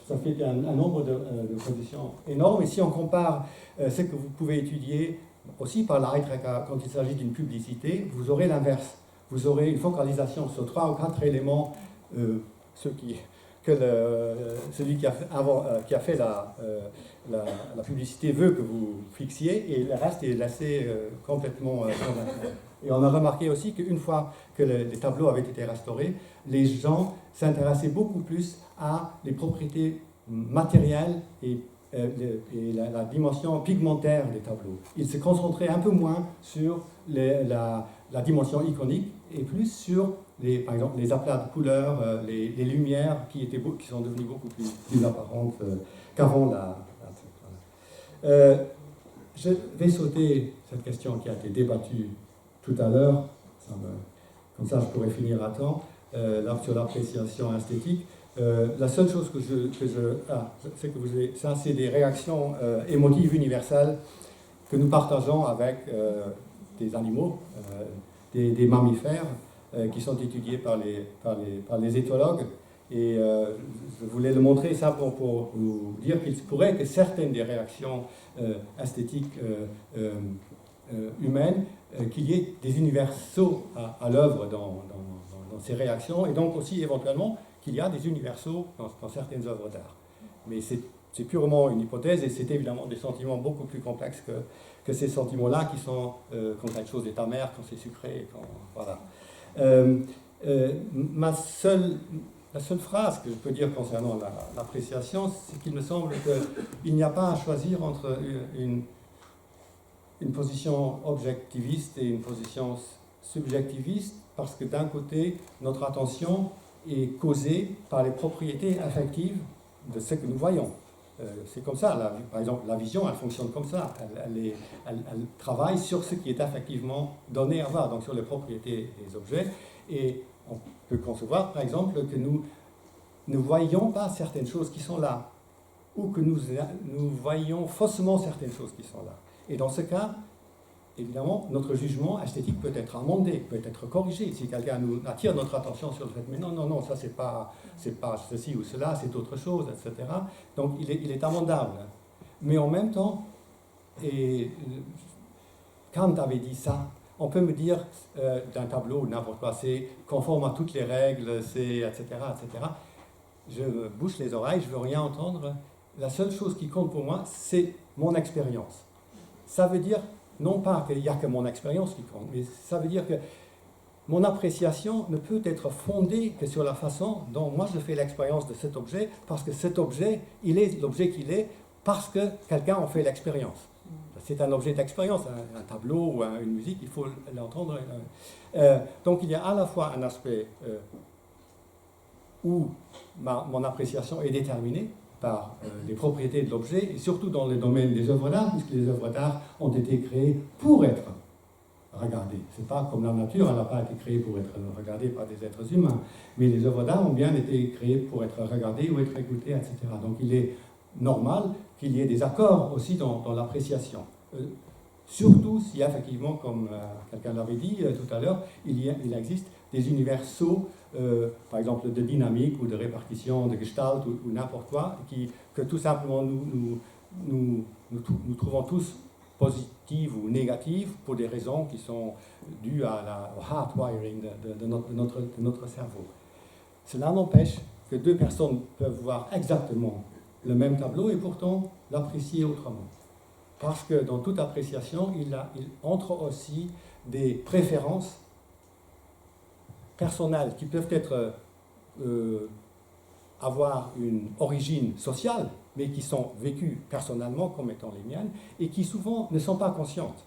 ça fait un nombre de positions énorme. Et si on compare ce que vous pouvez étudier aussi par l'eye tracker quand il s'agit d'une publicité, vous aurez l'inverse. Vous aurez une focalisation sur 3 ou 4 éléments, celui qui a fait la publicité veut que vous fixiez, et le reste est laissé complètement convaincant. Et on a remarqué aussi qu'une fois que les tableaux avaient été restaurés, les gens s'intéressaient beaucoup plus à les propriétés matérielles et la dimension pigmentaire des tableaux. Ils se concentraient un peu moins sur la dimension iconique et plus sur, par exemple, les aplats de couleurs, les lumières qui sont devenues beaucoup plus apparentes qu'avant je vais sauter cette question qui a été débattue tout à l'heure, comme ça je pourrais finir à temps, sur l'appréciation esthétique. La seule chose c'est que ça, c'est des réactions émotives universelles que nous partageons avec des animaux, des mammifères, qui sont étudiés par les éthologues. Et je voulais le montrer ça pour vous dire qu'il se pourrait que certaines des réactions esthétiques humaines, qu'il y ait des universaux à l'œuvre dans ces réactions, et donc aussi éventuellement qu'il y a des universaux dans certaines œuvres d'art. Mais c'est purement une hypothèse, et c'est évidemment des sentiments beaucoup plus complexes que ces sentiments-là qui sont quand quelque chose est amer, quand c'est sucré, voilà. La seule phrase que je peux dire concernant l'appréciation, c'est qu'il me semble qu'il n'y a pas à choisir entre une position objectiviste et une position subjectiviste, parce que d'un côté, notre attention est causée par les propriétés affectives de ce que nous voyons. C'est comme ça, par exemple, la vision, elle fonctionne comme ça. Elle travaille sur ce qui est effectivement donné à voir, donc sur les propriétés des objets. Et on peut concevoir, par exemple, que nous ne voyons pas certaines choses qui sont là, ou que nous voyons faussement certaines choses qui sont là. Et dans ce cas, évidemment, notre jugement esthétique peut être amendé, peut être corrigé. Si quelqu'un nous attire notre attention sur le fait, mais non, ça c'est pas ceci ou cela, c'est autre chose, etc. Donc il est amendable. Mais en même temps, et Kant avait dit ça, on peut me dire d'un tableau ou n'importe quoi, c'est conforme à toutes les règles, c'est etc., etc. je me bouche les oreilles, je ne veux rien entendre. La seule chose qui compte pour moi, c'est mon expérience. Ça veut dire, non pas qu'il n'y a que mon expérience qui compte, mais ça veut dire que mon appréciation ne peut être fondée que sur la façon dont moi je fais l'expérience de cet objet, parce que cet objet, il est l'objet qu'il est, parce que quelqu'un en fait l'expérience. C'est un objet d'expérience, un tableau ou une musique, il faut l'entendre. Donc il y a à la fois un aspect où mon appréciation est déterminée par les propriétés de l'objet, et surtout dans le domaine des œuvres d'art, puisque les œuvres d'art ont été créées pour être regardées. Ce n'est pas comme la nature, elle n'a pas été créée pour être regardée par des êtres humains, mais les œuvres d'art ont bien été créées pour être regardées ou être écoutées, etc. Donc il est normal qu'il y ait des accords aussi dans l'appréciation. Surtout si effectivement, comme quelqu'un l'avait dit tout à l'heure, il existe des universaux, par exemple de dynamique ou de répartition, de gestalt ou n'importe quoi, que tout simplement nous trouvons tous positives ou négatives pour des raisons qui sont dues au hardwiring de notre cerveau. Cela n'empêche que deux personnes peuvent voir exactement le même tableau et pourtant l'apprécier autrement. Parce que dans toute appréciation, il entre aussi des préférences personnelles qui peuvent être avoir une origine sociale, mais qui sont vécues personnellement comme étant les miennes, et qui souvent ne sont pas conscientes.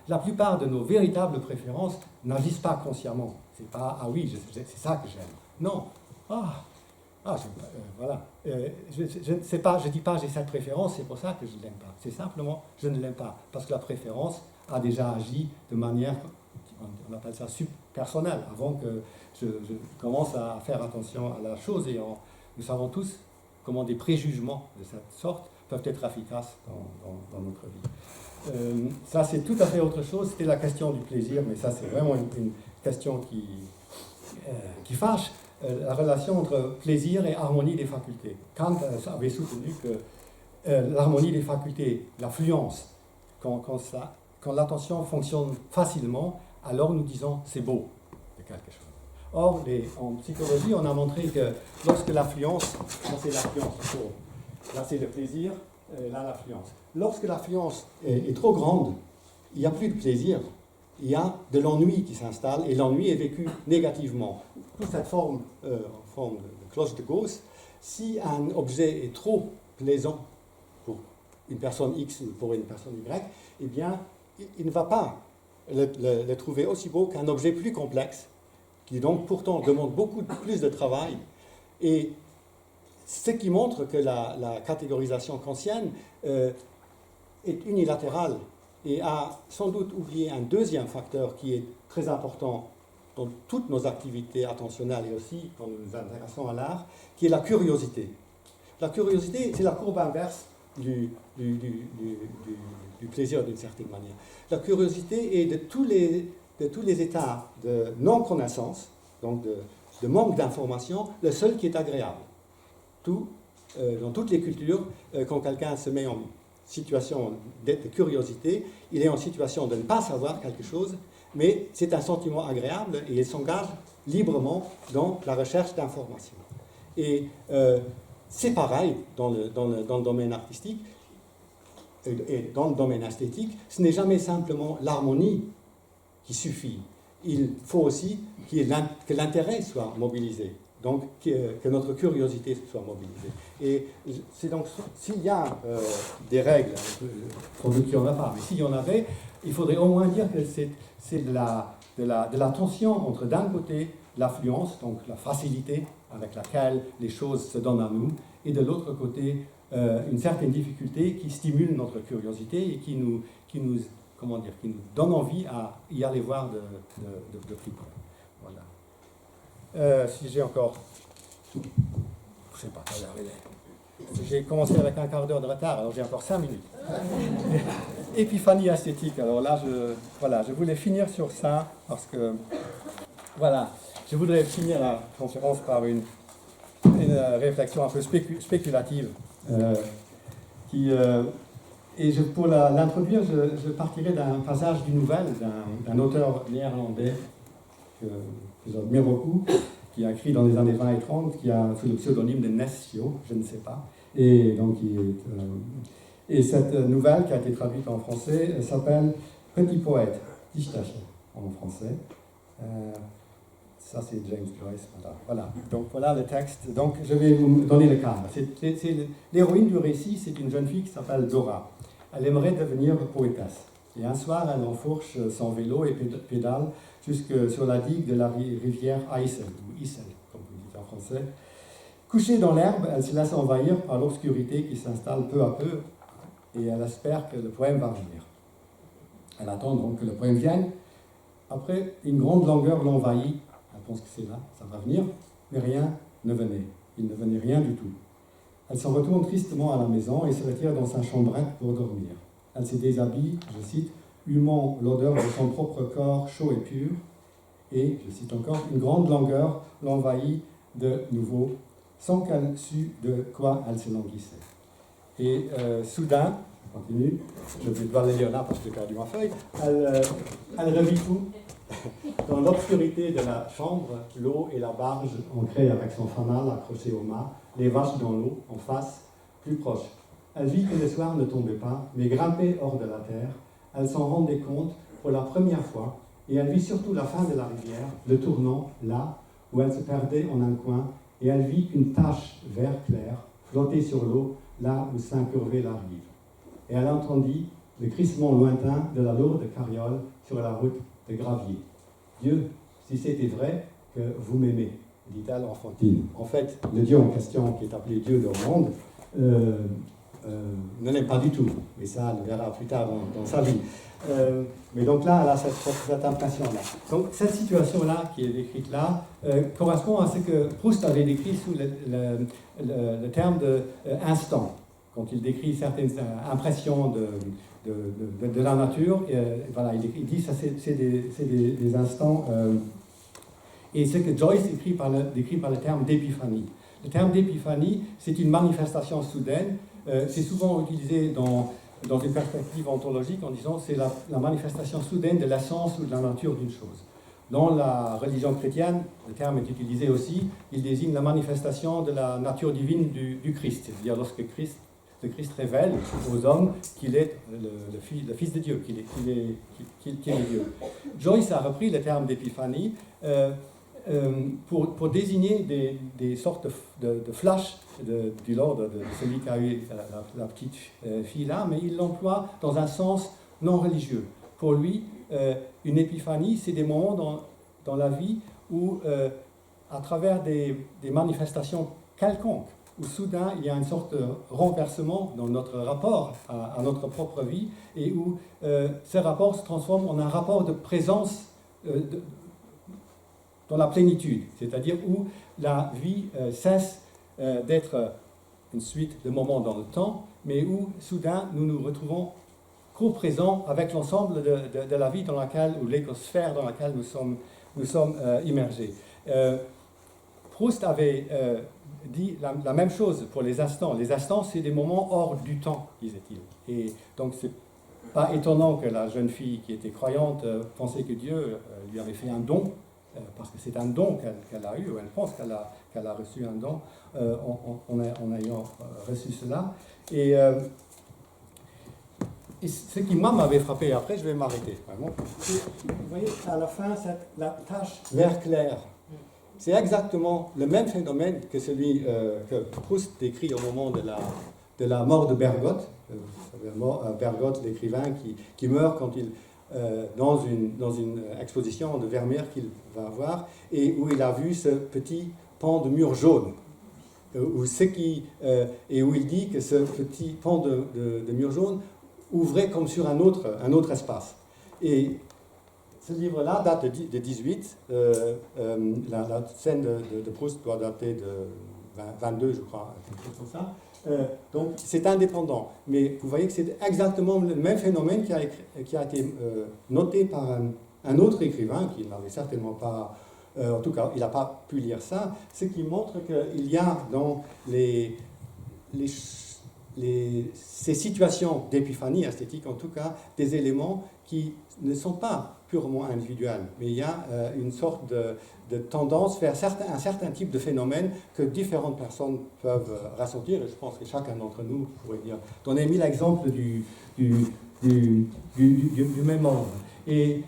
La plupart de nos véritables préférences n'agissent pas consciemment. C'est pas « ah oui, c'est ça que j'aime ». Non. Voilà. Je dis pas j'ai cette préférence, c'est pour ça que je ne l'aime pas. C'est simplement je ne l'aime pas parce que la préférence a déjà agi de manière, on appelle ça subpersonnelle, avant que je commence à faire attention à la chose. Et nous savons tous comment des préjugements de cette sorte peuvent être efficaces dans notre vie. Ça c'est tout à fait autre chose. C'était la question du plaisir, mais ça c'est vraiment une question qui fâche. La relation entre plaisir et harmonie des facultés. Kant avait soutenu que l'harmonie des facultés, la fluence, quand l'attention fonctionne facilement, alors nous disons c'est beau de quelque chose. Or, en psychologie, on a montré que lorsque la fluence, là c'est la fluence, là c'est le plaisir, là la fluence. Lorsque la fluence est trop grande, il n'y a plus de plaisir. Il y a de l'ennui qui s'installe, et l'ennui est vécu négativement. Toute cette forme, en forme de cloche de Gauss, si un objet est trop plaisant pour une personne X ou pour une personne Y, eh bien, il ne va pas le trouver aussi beau qu'un objet plus complexe, qui donc pourtant demande beaucoup plus de travail. Et ce qui montre que la catégorisation kantienne est unilatérale, et a sans doute oublié un deuxième facteur qui est très important dans toutes nos activités attentionnelles et aussi quand nous nous intéressons à l'art, qui est la curiosité. La curiosité, c'est la courbe inverse du plaisir d'une certaine manière. La curiosité est de tous les états de non-connaissance, donc de manque d'information, le seul qui est agréable. Dans toutes les cultures, quand quelqu'un se met en situation de curiosité, il est en situation de ne pas savoir quelque chose, mais c'est un sentiment agréable et il s'engage librement dans la recherche d'informations. Et c'est pareil dans le domaine artistique et dans le domaine esthétique, ce n'est jamais simplement l'harmonie qui suffit. Il faut aussi que l'intérêt soit mobilisé. Donc, que notre curiosité soit mobilisée. Et c'est donc, s'il y a des règles, sans doute qu'il n'y en a pas, mais s'il y en avait, il faudrait au moins dire que c'est de la tension entre, d'un côté, l'affluence, donc la facilité avec laquelle les choses se donnent à nous, et de l'autre côté, une certaine difficulté qui stimule notre curiosité et qui nous donne envie à y aller voir de plus près. Voilà. Si j'ai encore, je ne sais pas, j'ai commencé avec un quart d'heure de retard, alors j'ai encore 5 minutes. Épiphanie esthétique, alors là, je voulais finir sur ça, parce que, voilà, je voudrais finir la conférence par une réflexion un peu spéculative, et pour l'introduire, je partirai d'un passage d'une nouvelle d'un auteur néerlandais que j'admire beaucoup, qui a écrit dans les années 20 et 30, qui a sous le pseudonyme de Nessio, je ne sais pas. Et donc, et cette nouvelle qui a été traduite en français s'appelle Petit poète, Dichtache en français. Ça, c'est James Joyce. Voilà. Donc, voilà le texte. Donc, je vais vous donner le cadre. L'héroïne du récit, c'est une jeune fille qui s'appelle Dora. Elle aimerait devenir poétesse. Et un soir, elle enfourche son vélo et pédale jusque sur la digue de la rivière Issel, ou Issel, comme vous dites en français. Couchée dans l'herbe, elle se laisse envahir par l'obscurité qui s'installe peu à peu et elle espère que le poème va venir. Elle attend donc que le poème vienne. Après, une grande langueur l'envahit. Elle pense que c'est là, ça va venir, mais rien ne venait. Il ne venait rien du tout. Elle s'en retourne tristement à la maison et se retire dans sa chambrette pour dormir. Elle se déshabille, je cite, humant l'odeur de son propre corps chaud et pur, et, je cite encore, une grande langueur l'envahit de nouveau, sans qu'elle sût de quoi elle se languissait. Et soudain, je continue, je vais devoir le lire là parce que j'ai perdu ma feuille, elle revit tout. Dans l'obscurité de la chambre, l'eau et la barge ancrée avec son fanal accroché au mât, les vaches dans l'eau, en face, plus proche. Elle vit que le soir ne tombait pas, mais grimpait hors de la terre. Elle s'en rendait compte pour la première fois, et elle vit surtout la fin de la rivière, le tournant là où elle se perdait en un coin, et elle vit une tache vert clair flotter sur l'eau là où s'incurvait la rive. Et elle entendit le crissement lointain de la lourde carriole sur la route de gravier. Dieu, si c'était vrai que vous m'aimez, dit-elle enfantine. En fait, le Dieu en question, qui est appelé Dieu du monde, ne l'aime pas du tout. Mais ça, elle le verra plus tard dans sa vie. Mais donc là, elle a cette impression-là. Donc cette situation-là, qui est décrite là, correspond à ce que Proust avait décrit sous le terme d'instant. Quand il décrit certaines impressions de la nature, voilà, il dit ça c'est des instants. Et ce que Joyce décrit par le terme d'épiphanie. Le terme d'épiphanie, c'est une manifestation soudaine. C'est souvent utilisé dans une perspective ontologique en disant c'est la manifestation soudaine de l'essence ou de la nature d'une chose. Dans la religion chrétienne, le terme est utilisé aussi, il désigne la manifestation de la nature divine du Christ, c'est-à-dire lorsque le Christ révèle aux hommes qu'il est le Fils de Dieu, qu'il est Dieu. Joyce a repris le terme d'épiphanie pour désigner des sortes de flashs du l'ordre de celui qui a eu la petite fille là, mais il l'emploie dans un sens non religieux. Pour lui, une épiphanie, c'est des moments dans la vie où, à travers des manifestations quelconques, où soudain il y a une sorte de renversement dans notre rapport à notre propre vie, et où ce rapport se transforme en un rapport de présence dans la plénitude, c'est-à-dire où la vie cesse d'être une suite de moments dans le temps, mais où soudain nous nous retrouvons co-présents avec l'ensemble de la vie dans laquelle, ou l'écosphère dans laquelle nous sommes immergés. Proust avait dit la même chose pour les instants. Les instants, c'est des moments hors du temps, disait-il. Et donc, c'est pas étonnant que la jeune fille qui était croyante pensait que Dieu lui avait fait un don, parce que c'est un don qu'elle a eu, ou elle pense qu'elle a reçu un don en ayant reçu cela. Et ce qui m'avait frappé, après je vais m'arrêter, vraiment. Vous voyez, à la fin, la tache vert clair, c'est exactement le même phénomène que celui que Proust décrit au moment de la mort de Bergotte. Bergotte, l'écrivain qui meurt quand il, dans une exposition de Vermeer qu'il va voir, et où il a vu ce petit pan de mur jaune. Et où il dit que ce petit pan de mur jaune ouvrait comme sur un autre espace. Et ce livre-là date de 18. La scène de Proust doit dater de 22, je crois, quelque chose comme ça. Donc c'est indépendant. Mais vous voyez que c'est exactement le même phénomène qui a été noté par un autre écrivain qui n'avait certainement pas... en tout cas, il n'a pas pu lire ça, ce qui montre qu'il y a dans ces situations d'épiphanie esthétique, en tout cas, des éléments qui ne sont pas purement individuels, mais il y a une sorte de tendance vers un certain type de phénomène que différentes personnes peuvent ressentir. Et je pense que chacun d'entre nous pourrait donner 1000 exemples du même ordre. Et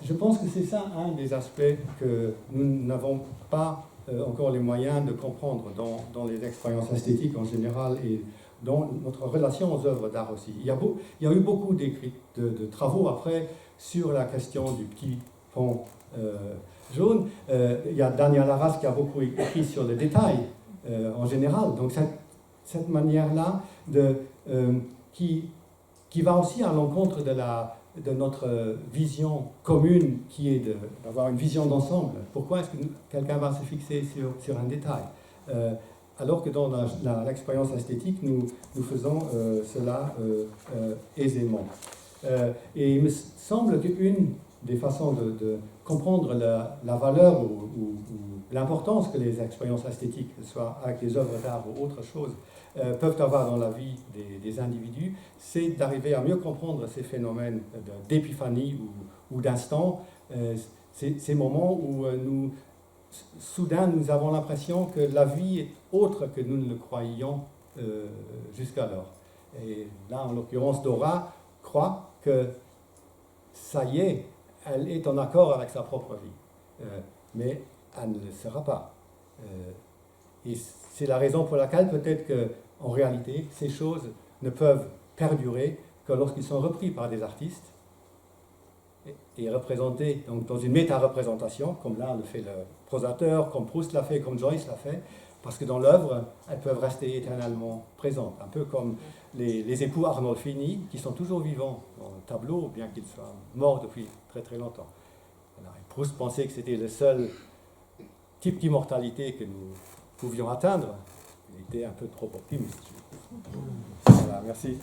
je pense que c'est ça un des aspects que nous n'avons pas encore les moyens de comprendre dans les expériences esthétiques en général et dans notre relation aux œuvres d'art aussi. Il y a eu beaucoup de travaux après sur la question du petit pont jaune. Il y a Daniel Arras qui a beaucoup écrit sur les détails en général. Donc cette manière-là qui va aussi à l'encontre de notre vision commune qui est d'avoir une vision d'ensemble. Pourquoi est-ce que quelqu'un va se fixer sur un détail alors que dans l'expérience esthétique, nous faisons cela aisément. Et il me semble qu'une des façons de comprendre la valeur ou l'importance que les expériences esthétiques, que ce soit avec les œuvres d'art ou autre chose, peuvent avoir dans la vie des individus, c'est d'arriver à mieux comprendre ces phénomènes d'épiphanie ou d'instant, ces moments où soudain nous avons l'impression que la vie est autre que nous ne le croyions jusqu'alors. Et là, en l'occurrence, Dora croit que ça y est, elle est en accord avec sa propre vie. Mais elle ne le sera pas. Et c'est la raison pour laquelle peut-être qu'en réalité, ces choses ne peuvent perdurer que lorsqu'ils sont repris par des artistes et représentés donc, dans une méta-représentation, comme là le fait le prosateur, comme Proust l'a fait, comme Joyce l'a fait, parce que dans l'œuvre, elles peuvent rester éternellement présentes, un peu comme les époux Arnolfini, qui sont toujours vivants dans le tableau, bien qu'ils soient morts depuis très très longtemps. Alors, Proust pensait que c'était le seul type d'immortalité que nous pouvions atteindre. Il était un peu trop optimiste. Voilà, merci.